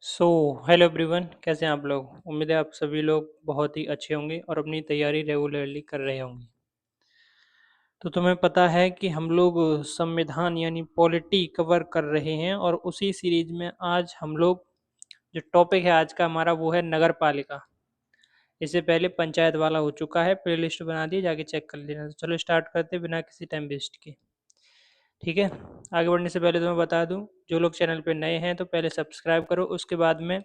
So hello everyone, कैसे हैं आप लोग। उम्मीद है आप सभी लोग बहुत ही अच्छे होंगे और अपनी तैयारी रेगुलरली कर रहे होंगे। तो तुम्हें पता है कि हम लोग संविधान यानी पॉलिटी कवर कर रहे हैं और उसी सीरीज में आज हम लोग जो टॉपिक है आज का हमारा वो है नगर पालिका। इससे पहले पंचायत वाला हो चुका है, प्लेलिस्ट बना दी, जाके चेक कर लेना। तो चलो स्टार्ट करते बिना किसी टाइम वेस्ट के। ठीक है। आगे बढ़ने से पहले तो मैं बता दूं, जो लोग चैनल पे नए हैं तो पहले सब्सक्राइब करो, उसके बाद में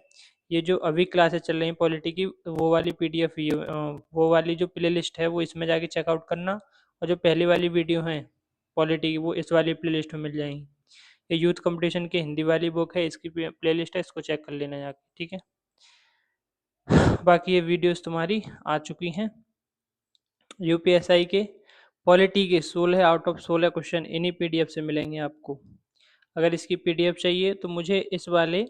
ये जो अभी क्लासेस चल रही हैं पॉलिटी की, वो वाली पीडीएफ वो वाली जो प्लेलिस्ट है वो इसमें जाके चेकआउट करना। और जो पहली वाली वीडियो है पॉलिटी की वो इस वाली प्लेलिस्ट में मिल जाएंगी। ये यूथ कंपटीशन की हिंदी वाली बुक है, इसकी प्लेलिस्ट है, इसको चेक कर लेना जाके। ठीक है। बाकी ये वीडियोस तुम्हारी आ चुकी हैं। यूपीएसआई के पॉलिटी के 16 आउट ऑफ 16 क्वेश्चन इन्हीं पीडीएफ से मिलेंगे आपको। अगर इसकी पीडीएफ चाहिए तो मुझे इस वाले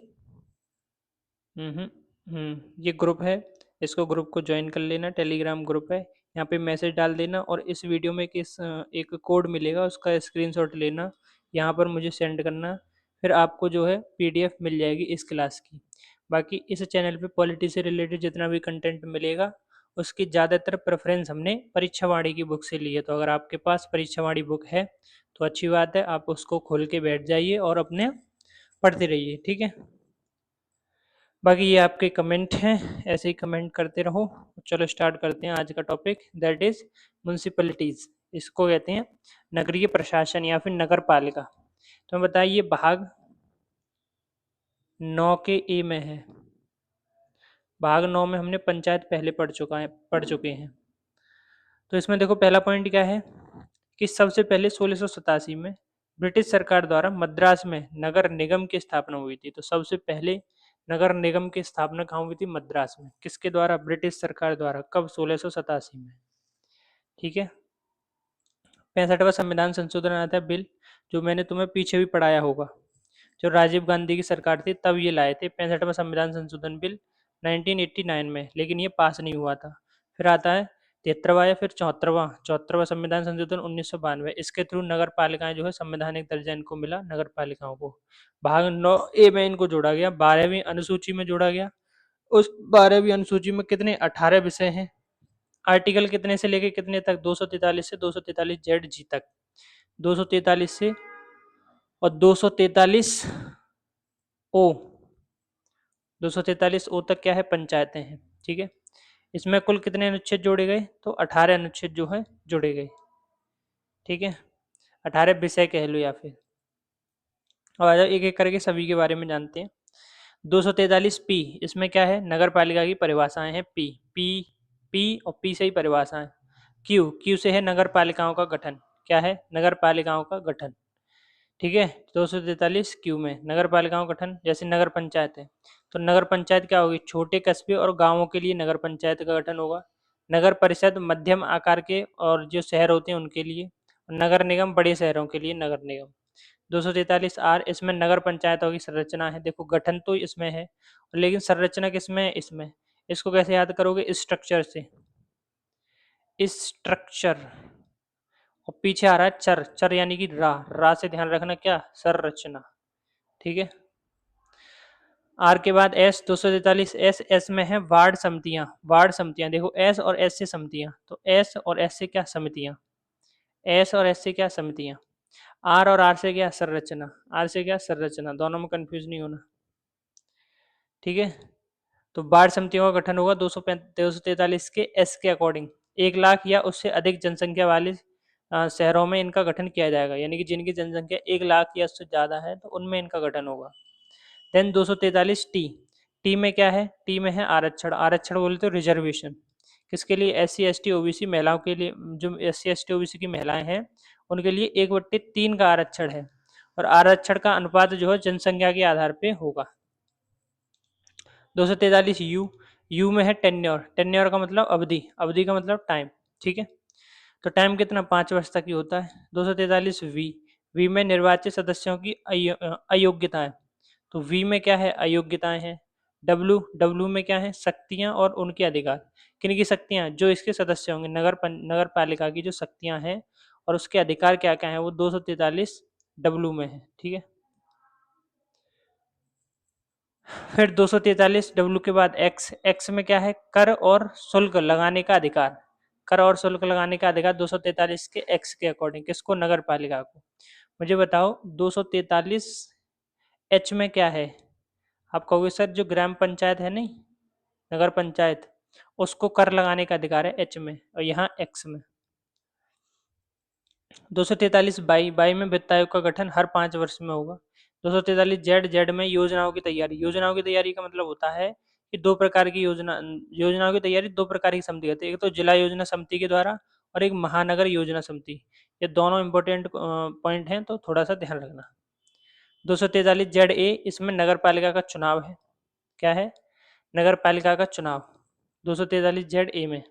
ये ग्रुप है, इसको ग्रुप को ज्वाइन कर लेना। टेलीग्राम ग्रुप है, यहाँ पे मैसेज डाल देना और इस वीडियो में एक कोड मिलेगा, उसका स्क्रीनशॉट लेना, यहाँ पर मुझे सेंड करना। फिर आपको जो है पीडीएफ मिल जाएगी इस क्लास की। बाकी इस चैनल पे पॉलिटी से रिलेटेड जितना भी कंटेंट मिलेगा उसकी ज़्यादातर प्रेफरेंस हमने परीक्षावाणी की बुक से ली है। तो अगर आपके पास परीक्षावाणी बुक है तो अच्छी बात है, आप उसको खोल के बैठ जाइए और अपने पढ़ते रहिए। ठीक है। बाकी ये आपके कमेंट हैं, ऐसे ही कमेंट करते रहो। चलो स्टार्ट करते हैं आज का टॉपिक, दैट इज म्यूनसिपैलिटीज। इसको कहते हैं नगरीय प्रशासन या फिर नगर पालिका। तो बताइए भाग 9 के ए में है। भाग 9 में हमने पंचायत पहले पढ़ चुके हैं। तो इसमें देखो पहला पॉइंट क्या है कि सबसे पहले 1687 में ब्रिटिश सरकार द्वारा मद्रास में नगर निगम की स्थापना हुई थी। तो सबसे पहले नगर निगम की स्थापना कहाँ हुई थी? मद्रास में। किसके द्वारा? ब्रिटिश सरकार द्वारा। कब? 1687 में। ठीक है। 65वां संविधान संशोधन आता है बिल, जो मैंने तुम्हें पीछे भी पढ़ाया होगा। जो राजीव गांधी की सरकार थी तब ये लाए थे 65वां संविधान संशोधन बिल 1989 में, लेकिन ये पास नहीं हुआ था। फिर आता है 73वां या फिर 74वां संविधान संशोधन 1992। इसके थ्रू नगर पालिकाएं जो है संवैधानिक दर्जा इनको मिला, नगर पालिकाओं को। भाग 9 ए में इनको जोड़ा गया, 12वीं अनुसूची में जोड़ा गया। उस 12वीं अनुसूची में कितने? 18 विषय हैं। आर्टिकल कितने से लेके कितने तक? 243 से 243 जेड जी तक। 243 से और 243 ओ, 243 ओ तक क्या है? पंचायतें हैं। ठीक है। इसमें कुल कितने अनुच्छेद जोड़े गए? तो 18 अनुच्छेद जो है जोड़े गए। ठीक है। 18 विषय कह लो या फिर। और आ जाओ एक एक करके सभी के बारे में जानते हैं। 243 पी, इसमें क्या है? नगर पालिका की परिभाषाएं हैं। पी पी पी और पी से ही परिभाषाएं। क्यू, क्यू से है नगर पालिकाओं का गठन। क्या है? नगर पालिकाओं का गठन। ठीक है। 243 क्यू में नगर पालिकाओं का गठन, जैसे नगर पंचायत है तो नगर पंचायत क्या होगी? छोटे कस्बे और गांवों के लिए नगर पंचायत का गठन होगा। नगर परिषद मध्यम आकार के और जो शहर होते हैं उनके लिए। नगर निगम बड़े शहरों के लिए नगर निगम। 243 आर, इसमें नगर पंचायतों की संरचना है। देखो गठन तो इसमें है लेकिन संरचना किसमें है? इसमें। इसको कैसे याद करोगे? स्ट्रक्चर से। स्ट्रक्चर। और पीछे आ रहा है चर, चर यानी कि रा, रा से ध्यान रखना क्या? संरचना। ठीक है। आर के बाद एस, 243 एस, एस में है वार्ड समितियां। वार्ड समितियां देखो एस और एस से समितियां, तो एस और एस से क्या? समितियां। एस और एस से क्या? समितियां। आर और आर से क्या? संरचना। आर से क्या? संरचना। दोनों में कंफ्यूज नहीं होना। ठीक है। तो वार्ड समितियों का गठन होगा 243 के एस के अकॉर्डिंग। 1 लाख या उससे अधिक जनसंख्या वाले शहरों में इनका गठन किया जाएगा, यानी कि जिनकी जनसंख्या 1 लाख या उससे ज्यादा है तो उनमें इनका गठन होगा। देन 243 टी, टी में क्या है? टी में है आरक्षण। आरक्षण बोले तो रिजर्वेशन। किसके लिए? S C S T OBC महिलाओं के लिए। जो S C S T OBC की महिलाएं हैं उनके लिए 1/3 का आरक्षण है। और आरक्षण का अनुपात जो है जनसंख्या के आधार पे होगा। 243 यू, यू में है टेन्योर। टेन्योर का मतलब अवधि, अवधि का मतलब टाइम। ठीक है। तो टाइम कितना? 5 वर्ष तक ही होता है। 243 वी, वी में निर्वाचित सदस्यों की अयोग्यताएं। तो वी में क्या है? अयोग्यताएं हैं। डब्ल्यू, डब्ल्यू में क्या है? शक्तियां और उनके अधिकार। किन की शक्तियां? जो इसके सदस्य होंगे, नगर पालिका की जो शक्तियां हैं और उसके अधिकार क्या क्या है, वो 243 डब्ल्यू में है। ठीक है। फिर 243 डब्ल्यू के बाद एक्स, एक्स में क्या है, कर और शुल्क लगाने का अधिकार, कर और शुल्क लगाने का अधिकार 243 के एक्स के अकॉर्डिंग, किसको, नगर पालिका को। मुझे बताओ 243 एच में क्या है। आप कहोगे सर जो ग्राम पंचायत है नहीं, नगर पंचायत, उसको कर लगाने का अधिकार है एच में, और यहाँ एक्स में। 243 बाई, बाई में वित्त आयोग का गठन हर 5 वर्ष में होगा। 243 जेड, जेड में योजनाओं की तैयारी, योजनाओं की तैयारी का मतलब होता है कि दो प्रकार की योजनाओं की तैयारी दो प्रकार की समिति करती है, एक तो जिला योजना समिति के द्वारा और एक महानगर योजना समिति। ये दोनों इंपॉर्टेंट पॉइंट हैं, तो थोड़ा सा ध्यान रखना। 243 जेड ए, इसमें नगर पालिका का चुनाव है, क्या है, नगर पालिका का चुनाव 243 जेड ए में।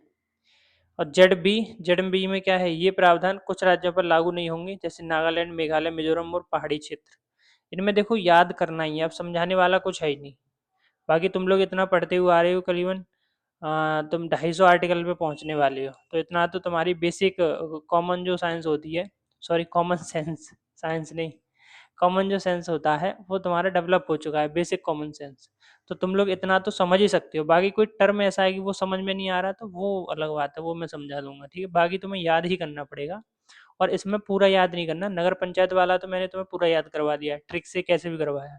और जेड बी, जेड बी में क्या है, ये प्रावधान कुछ राज्यों पर लागू नहीं होंगे, जैसे नागालैंड, मेघालय, मिजोरम और पहाड़ी क्षेत्र। इनमें देखो याद करना ही है, अब समझाने वाला कुछ है ही नहीं। बाकी तुम लोग इतना पढ़ते हुए आ रहे हो, करीबन तुम 250 आर्टिकल पे पहुंचने वाले हो, तो इतना तो तुम्हारी बेसिक कॉमन जो साइंस होती है, सॉरी कॉमन सेंस, साइंस नहीं, कॉमन जो सेंस होता है वो तुम्हारा डेवलप हो चुका है, बेसिक कॉमन सेंस। तो तुम लोग इतना तो समझ ही सकते हो, बाकी कोई टर्म ऐसा है कि वो समझ में नहीं आ रहा तो वो अलग बात है, वो मैं समझा दूंगा, ठीक है। बाकी तुम्हें याद ही करना पड़ेगा, और इसमें पूरा याद नहीं करना। नगर पंचायत वाला तो मैंने तुम्हें पूरा याद करवा दिया, ट्रिक से कैसे भी करवाया,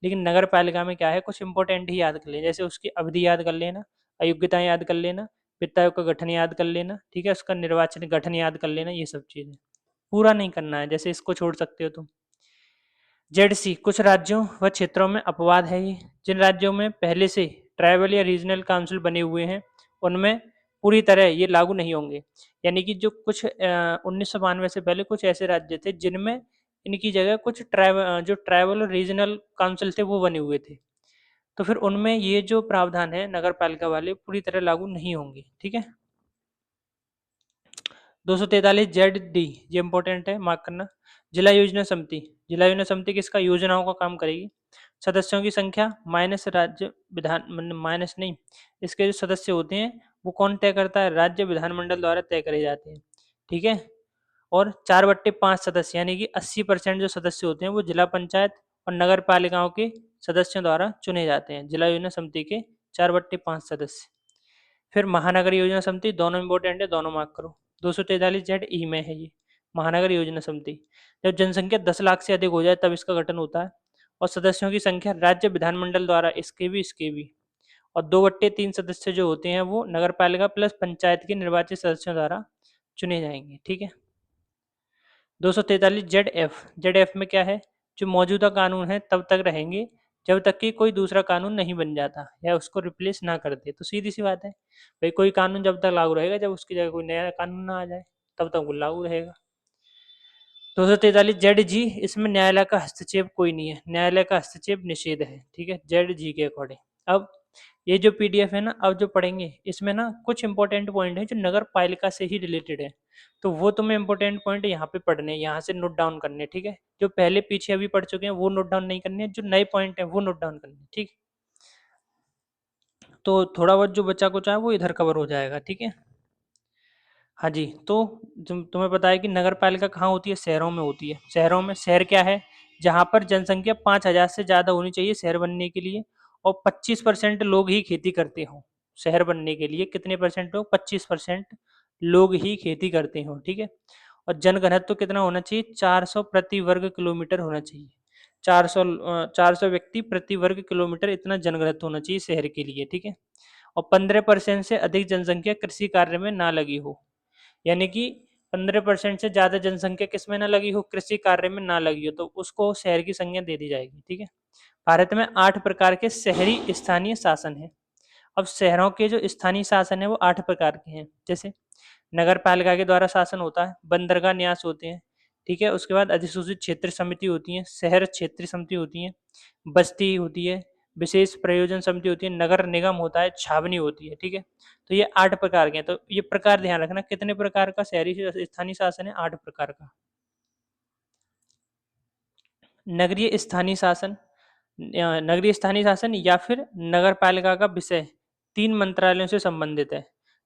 लेकिन नगर पालिका में क्या है, कुछ इंपॉर्टेंट ही याद कर लेना, जैसे उसकी अवधि याद कर लेना, अयोग्यताएं याद कर लेना, वित्त आयोग का गठन याद कर लेना, ठीक है, उसका निर्वाचन गठन याद कर लेना, ये सब चीजें पूरा नहीं करना है, जैसे इसको छोड़ सकते हो तुम। जेड सी, कुछ राज्यों व क्षेत्रों में अपवाद है ये, जिन राज्यों में पहले से ट्राइबल या रीजनल काउंसिल बने हुए हैं उनमें पूरी तरह ये लागू नहीं होंगे। यानी कि जो कुछ 1992 से पहले कुछ ऐसे राज्य थे जिनमें इनकी जगह कुछ जो ट्राइबल और रीजनल काउंसिल थे वो बने हुए थे, तो फिर उनमें ये जो प्रावधान है नगर पालिका वाले पूरी तरह लागू नहीं होंगे, ठीक है। 243 जेड डी, ये इंपॉर्टेंट है, मार्क करना। जिला योजना समिति, जिला योजना समिति किसका, योजनाओं का काम करेगी। सदस्यों की संख्या माइनस राज्य विधान, माइनस नहीं, इसके जो सदस्य होते हैं वो कौन तय करता है, राज्य विधानमंडल द्वारा तय करे जाते हैं, ठीक है। और 4/5 सदस्य यानी कि 80% जो सदस्य होते हैं वो जिला पंचायत और नगर पालिकाओं के सदस्यों द्वारा चुने जाते हैं, जिला योजना समिति के 4/5 सदस्य। फिर महानगर योजना समिति, दोनों इंपॉर्टेंट है, दोनों मार्क करो। 243 जेड ई में है ये महानगर योजना समिति। जब जनसंख्या 10 लाख से अधिक हो जाए तब इसका गठन होता है, और सदस्यों की संख्या राज्य विधानमंडल द्वारा इसके भी और 2/3 सदस्य जो होते हैं वो नगर पालिका प्लस पंचायत के निर्वाचित सदस्यों द्वारा चुने जाएंगे, ठीक है। 243 जेड एफ, जेड एफ में क्या है, जो मौजूदा कानून है तब तक रहेंगे जब तक कि कोई दूसरा कानून नहीं बन जाता या उसको रिप्लेस ना कर दे। तो सीधी सी बात है भाई, कोई कानून जब तक लागू रहेगा, जब उसकी जगह कोई नया कानून ना आ जाए तब तक वो लागू रहेगा। 243 जेड जी, इसमें न्यायालय का हस्तक्षेप कोई नहीं है, न्यायालय का हस्तक्षेप निषेध है, ठीक है, जेड जी के अकॉर्डिंग। अब ये जो पीडीएफ है ना, अब जो पढ़ेंगे इसमें ना कुछ इंपॉर्टेंट पॉइंट है जो नगर पालिका से ही रिलेटेड है, तो वो तुम्हें इंपॉर्टेंट पॉइंट यहाँ पे पढ़ने, यहाँ से नोट डाउन करने, ठीक है। जो पहले पीछे अभी पढ़ चुके हैं वो नोट डाउन नहीं करने, जो नए पॉइंट है वो नोट डाउन करने, ठीक। तो थोड़ा बहुत जो बचा कुचा है वो इधर कवर हो जाएगा, ठीक है। हाँ जी, तो तुम्हें पता है कि नगर पालिका कहाँ होती है, शहरों में होती है। शहरों में, शहर क्या है, जहाँ पर जनसंख्या 5,000 से ज़्यादा होनी चाहिए शहर बनने के लिए, और 25% लोग ही खेती करते हों। शहर बनने के लिए कितने परसेंट लोग, 25% लोग ही खेती करते हों, ठीक है। और जनघनत्व तो कितना होना चाहिए, 400 प्रति वर्ग किलोमीटर होना चाहिए। 400 व्यक्ति प्रति वर्ग किलोमीटर, इतना जनघनत्व होना चाहिए शहर के लिए, ठीक है। और 15% से अधिक जनसंख्या कृषि कार्य में ना लगी हो, यानी कि 15% से ज्यादा जनसंख्या किसमें ना लगी हो, कृषि कार्य में ना लगी हो, तो उसको शहर की संज्ञा दे दी जाएगी, ठीक है। भारत में 8 प्रकार के शहरी स्थानीय शासन है। अब शहरों के जो स्थानीय शासन है वो 8 प्रकार के हैं, जैसे नगर पालिका के द्वारा शासन होता है, बंदरगाह न्यास होते हैं, ठीक है। उसके बाद अधिसूचित क्षेत्र समिति होती है, शहर क्षेत्रीय समिति होती है, बस्ती होती है, विशेष प्रयोजन समिति होती है, नगर निगम होता है, छावनी होती है, ठीक है। तो ये 8 प्रकार के हैं, तो ये प्रकार ध्यान रखना, कितने प्रकार का शहरी स्थानीय शासन है, 8 प्रकार का। नगरीय स्थानीय शासन, नगरीय स्थानीय शासन या फिर नगर पालिका का विषय 3 मंत्रालयों से संबंधित है।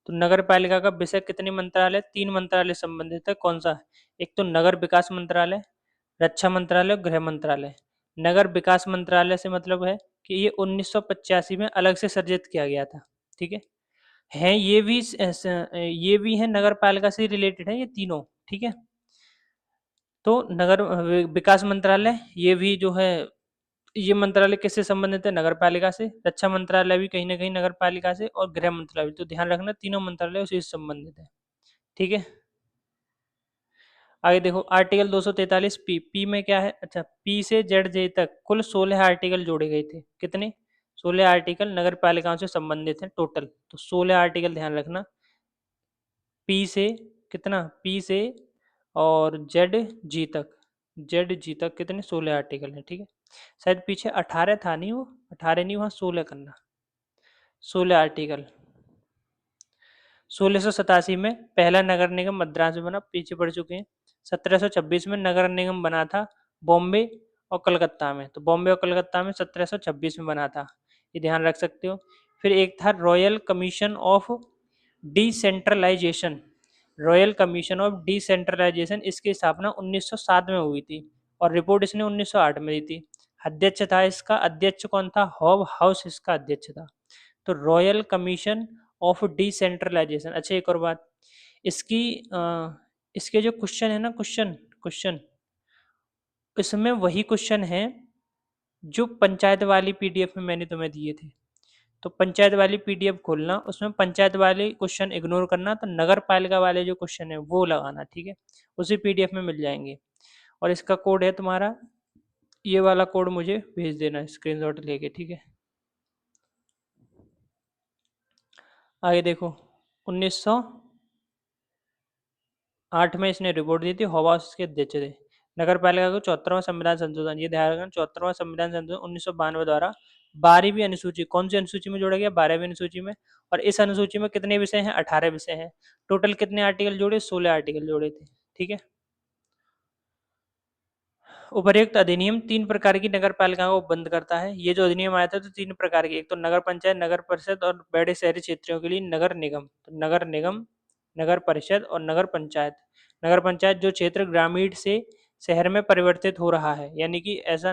तो नगर पालिका का विषय कितने मंत्रालय, 3 मंत्रालय संबंधित है, कौन सा, एक तो नगर विकास मंत्रालय, रक्षा मंत्रालय, गृह मंत्रालय। नगर विकास मंत्रालय से मतलब है कि ये 1985 में अलग से सृजित किया गया था। ठीक है ये भी है नगर पालिका से रिलेटेड है ये तीनों। ठीक है, तो नगर विकास मंत्रालय ये भी जो है, ये मंत्रालय किससे संबंधित है? नगर पालिका से। रक्षा मंत्रालय भी कहीं ना कहीं नगर पालिका से, और गृह मंत्रालय, तो ध्यान रखना तीनों मंत्रालय उसी से संबंधित है। ठीक है, आगे देखो आर्टिकल 243 पी। पी में क्या है? अच्छा, पी से जेड जे तक कुल 16 आर्टिकल जोड़े गए थे। कितने? 16 आर्टिकल नगर पालिकाओं से संबंधित हैं टोटल। तो 16 आर्टिकल ध्यान रखना। पी से कितना? पी से और जेड जी तक, जेड जी तक कितने? 16 आर्टिकल हैं। ठीक है, शायद पीछे 18 था, नहीं वो 18 नहीं, वहाँ 16 करना। 16 आर्टिकल। 1687 में पहला नगर निगम मद्रास में बना, पीछे पड़ चुके हैं। 1726 में नगर निगम बना था बॉम्बे और कलकत्ता में, तो बॉम्बे और कलकत्ता में 1726 में बना था, ये ध्यान रख सकते हो। फिर एक था royal commission of decentralisation. Royal commission of decentralisation, इसकी स्थापना 1907 में हुई थी और रिपोर्ट इसने 1908 में दी थी। अध्यक्ष था इसका, अध्यक्ष कौन था? हॉब हाउस इसका अध्यक्ष था। तो रॉयल कमीशन ऑफ डिसेंट्रलाइजेशन। अच्छा, एक और बात, इसकी इसके जो क्वेश्चन है ना, क्वेश्चन क्वेश्चन इसमें वही क्वेश्चन है जो पंचायत वाली पीडीएफ में मैंने तुम्हें दिए थे। तो पंचायत वाली पीडीएफ खोलना, उसमें पंचायत वाले क्वेश्चन इग्नोर करना, तो नगर पालिका वाले जो क्वेश्चन है वो लगाना। ठीक है, उसी पीडीएफ में मिल जाएंगे। और इसका कोड है तुम्हारा, ये वाला कोड मुझे भेज देना स्क्रीनशॉट लेके। ठीक है, आगे देखो 1908 में इसने रिपोर्ट दी थी, हॉबास के अध्यक्ष थे। नगर पालिका को 74वां संविधान संशोधन, ये ध्यान रखना 74वां संविधान संशोधन 1992 द्वारा 12वीं अनुसूची, कौन सी अनुसूची में जोड़ा गया? 12वीं अनुसूची में। और इस अनुसूची में कितने विषय हैं? 18 विषय हैं। टोटल कितने आर्टिकल जोड़े? 16 आर्टिकल जोड़े थे। ठीक है, उपर्युक्त अधिनियम 3 प्रकार की नगर पालिकाओं को बंद करता है। ये जो अधिनियम आया था तो 3 प्रकार के, एक तो नगर पंचायत, नगर परिषद और बड़े शहरी क्षेत्रों के लिए नगर निगम। तो नगर निगम, नगर परिषद और नगर पंचायत। नगर पंचायत जो क्षेत्र ग्रामीण से शहर में परिवर्तित हो रहा है, यानी कि ऐसा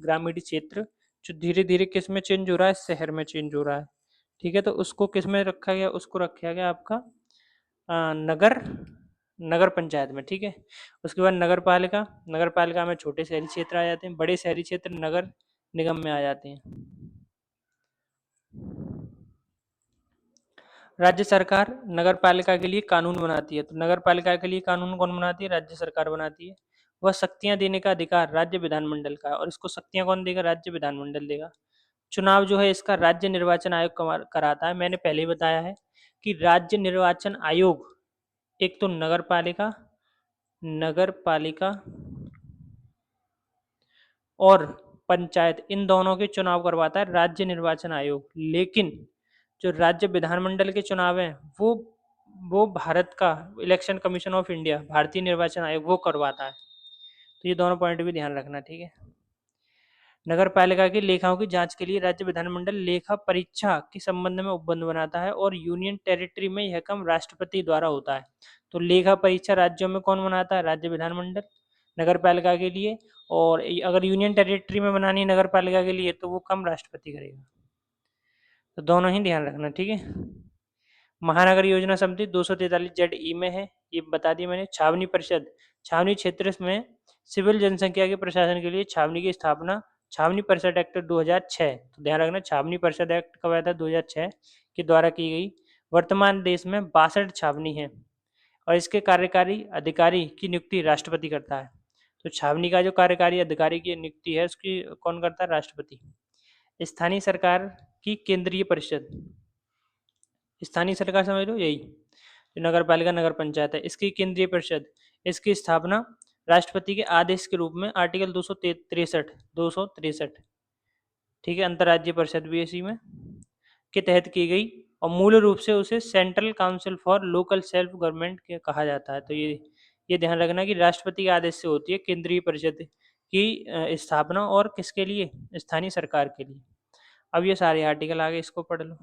ग्रामीण क्षेत्र जो धीरे धीरे किस में चेंज हो रहा है? शहर में चेंज हो रहा है। ठीक है, तो उसको किस में रखा गया? उसको रखा गया आपका नगर नगर पंचायत में। ठीक है, उसके बाद नगर पालिका, नगर पालिका में छोटे शहरी क्षेत्र आ जाते हैं, बड़े शहरी क्षेत्र नगर निगम में आ जाते हैं। राज्य सरकार नगर पालिका के लिए कानून बनाती है। तो नगर पालिका के लिए कानून कौन बनाती है? राज्य सरकार बनाती है। वह शक्तियां देने का अधिकार राज्य विधानमंडल का है, और इसको शक्तियां कौन देगा? राज्य विधानमंडल देगा। चुनाव जो है इसका राज्य निर्वाचन आयोग कराता है। मैंने पहले ही बताया है कि राज्य निर्वाचन आयोग एक तो नगर पालिका, नगर पालिका और पंचायत, इन दोनों के चुनाव करवाता है राज्य निर्वाचन आयोग। लेकिन जो राज्य विधानमंडल के चुनाव हैं वो भारत का इलेक्शन कमीशन ऑफ इंडिया, भारतीय निर्वाचन आयोग, वो करवाता है। तो ये दोनों पॉइंट भी ध्यान रखना। ठीक है, नगर पालिका की लेखाओं की जांच के लिए राज्य विधानमंडल लेखा परीक्षा के संबंध में उपबंध बनाता है, और यूनियन टेरिटरी में यह काम राष्ट्रपति द्वारा होता है। तो लेखा परीक्षा राज्यों में कौन बनाता है? राज्य विधानमंडल नगर पालिका के लिए। और अगर यूनियन टेरिटरी में बनानी है नगर पालिका के लिए तो वो काम राष्ट्रपति करेगा। तो दोनों ही ध्यान रखना। ठीक है, महानगर योजना समिति 243 जेड ई में है, ये बता दी मैंने। छावनी परिषद, छावनी क्षेत्र में सिविल जनसंख्या के प्रशासन के लिए छावनी की स्थापना छावनी परिषद एक्ट 2006, तो ध्यान रखना छावनी परिषद एक्ट कब आया था? 2006 के द्वारा की गई। वर्तमान देश में 62 छावनी है, और इसके कार्यकारी अधिकारी की नियुक्ति राष्ट्रपति करता है। तो छावनी का जो कार्यकारी अधिकारी की नियुक्ति है उसकी कौन करता है? राष्ट्रपति। स्थानीय सरकार की केंद्रीय परिषद, स्थानीय सरकार समझ लो यही, जो नगर पालिका नगर पंचायत है, इसकी केंद्रीय परिषद, इसकी स्थापना राष्ट्रपति के आदेश के रूप में आर्टिकल 263 ठीक है, अंतर्राज्यीय परिषद भी इसी में के तहत की गई, और मूल रूप से उसे central council for local self government के कहा जाता है। तो ये ध्यान रखना कि राष्ट्रपति के आदेश से होती है केंद्रीय परिषद की स्थापना, और किसके लिए? स्थानीय सरकार के लिए। अब ये सारे आर्टिकल आगे इसको पढ़ लो,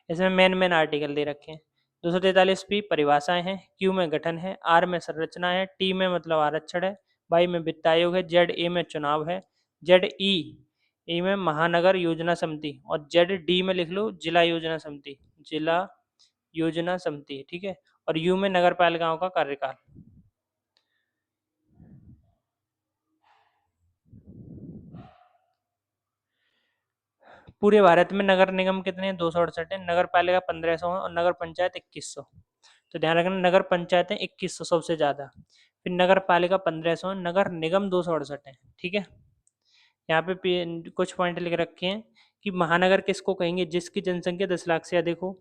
इसमें मेन आर्टिकल दे रखे हैं। 243 पी परिभाषाएं हैं, क्यू में गठन है, आर में संरचना है, टी में मतलब आरक्षण है, वाई में वित्त आयोग है, जेड ए में चुनाव है, जेड ई में महानगर योजना समिति, और जेड डी में लिख लो जिला योजना समिति, जिला योजना समिति, ठीक है। और यू में नगर पालिकाओं का कार्यकाल। पूरे भारत में नगर निगम कितने हैं? 268 है, नगर पालिका 1500 है, और नगर पंचायत 2100। तो ध्यान रखना, नगर पंचायतें 2100 सबसे ज़्यादा, फिर नगर पालिका 1500 है, नगर निगम 268 है, ठीक है। यहाँ पे कुछ पॉइंट लिख रखे हैं कि महानगर किसको कहेंगे? जिसकी जनसंख्या 10 लाख से अधिक हो,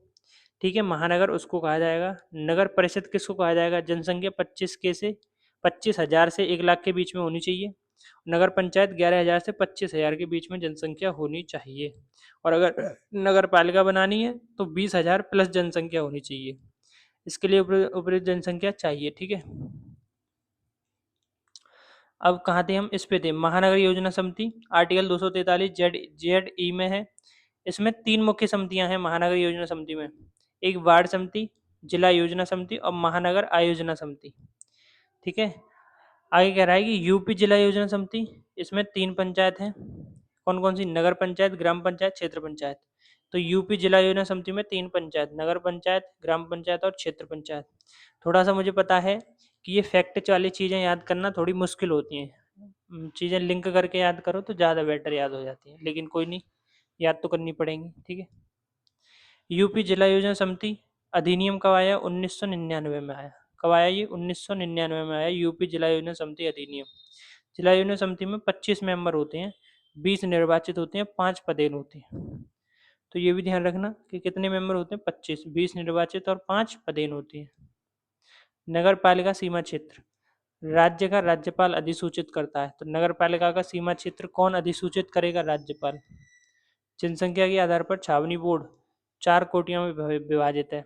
ठीक है, महानगर उसको कहा जाएगा। नगर परिषद किसको कहा जाएगा? जनसंख्या 25,000 से 1 लाख के बीच में होनी चाहिए। नगर पंचायत 11,000 से 25,000 के बीच में जनसंख्या होनी चाहिए। और अगर नगर पालिका बनानी है तो 20,000 प्लस जनसंख्या होनी चाहिए। इसके लिए उपयुक्त जनसंख्या चाहिए, ठीक है। अब कहाँ थे हम? इस पे थे, महानगर योजना समिति, आर्टिकल 243 जेड जेड ई में है। इसमें 3 मुख्य समितियां हैं महानगर योजना समिति में, एक वार्ड समिति, जिला योजना समिति और महानगर आयोजना समिति, ठीक है। आगे कह रहा है कि यूपी जिला योजना समिति, इसमें 3 पंचायत हैं। कौन कौन सी? नगर पंचायत, ग्राम पंचायत, क्षेत्र पंचायत। तो यूपी जिला योजना समिति में 3 पंचायत, नगर पंचायत, ग्राम पंचायत और क्षेत्र पंचायत। थोड़ा सा मुझे पता है कि ये फैक्ट वाली चीज़ें याद करना थोड़ी मुश्किल होती हैं, चीज़ें लिंक करके याद करो तो ज़्यादा बेटर याद हो जाती हैं, लेकिन कोई नहीं, याद तो करनी पड़ेंगी, ठीक है। यूपी जिला योजना समिति अधिनियम कब आया? 1999 में आया। कब आया ये? 1999 में आया यूपी जिला योजना समिति अधिनियम। जिला योजना समिति में 25 मेंबर होते हैं, 20 निर्वाचित होते हैं, 5 पदेन होते हैं। तो ये भी ध्यान रखना कि कितने मेंबर होते हैं? 25, 20 निर्वाचित और 5 पदेन होती हैं। नगर पालिका सीमा क्षेत्र, राज्य का राज्यपाल अधिसूचित करता है। तो नगर पालिका का सीमा क्षेत्र कौन अधिसूचित करेगा? राज्यपाल। जनसंख्या के आधार पर छावनी बोर्ड 4 कोटियों में विभाजित है।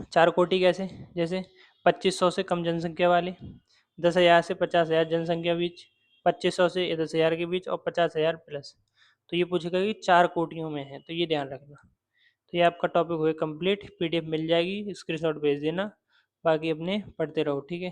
4 कोटि कैसे? जैसे 2500 से कम जनसंख्या वाले, 10,000 से 50,000 जनसंख्या बीच, 2500 से 10,000 के बीच और 50,000 प्लस। तो ये पूछेगा कि 4 कोटियों में है, तो ये ध्यान रखना। तो ये आपका टॉपिक हुए कंप्लीट, पीडीएफ मिल जाएगी, स्क्रीनशॉट भेज देना, बाकी अपने पढ़ते रहो, ठीक है।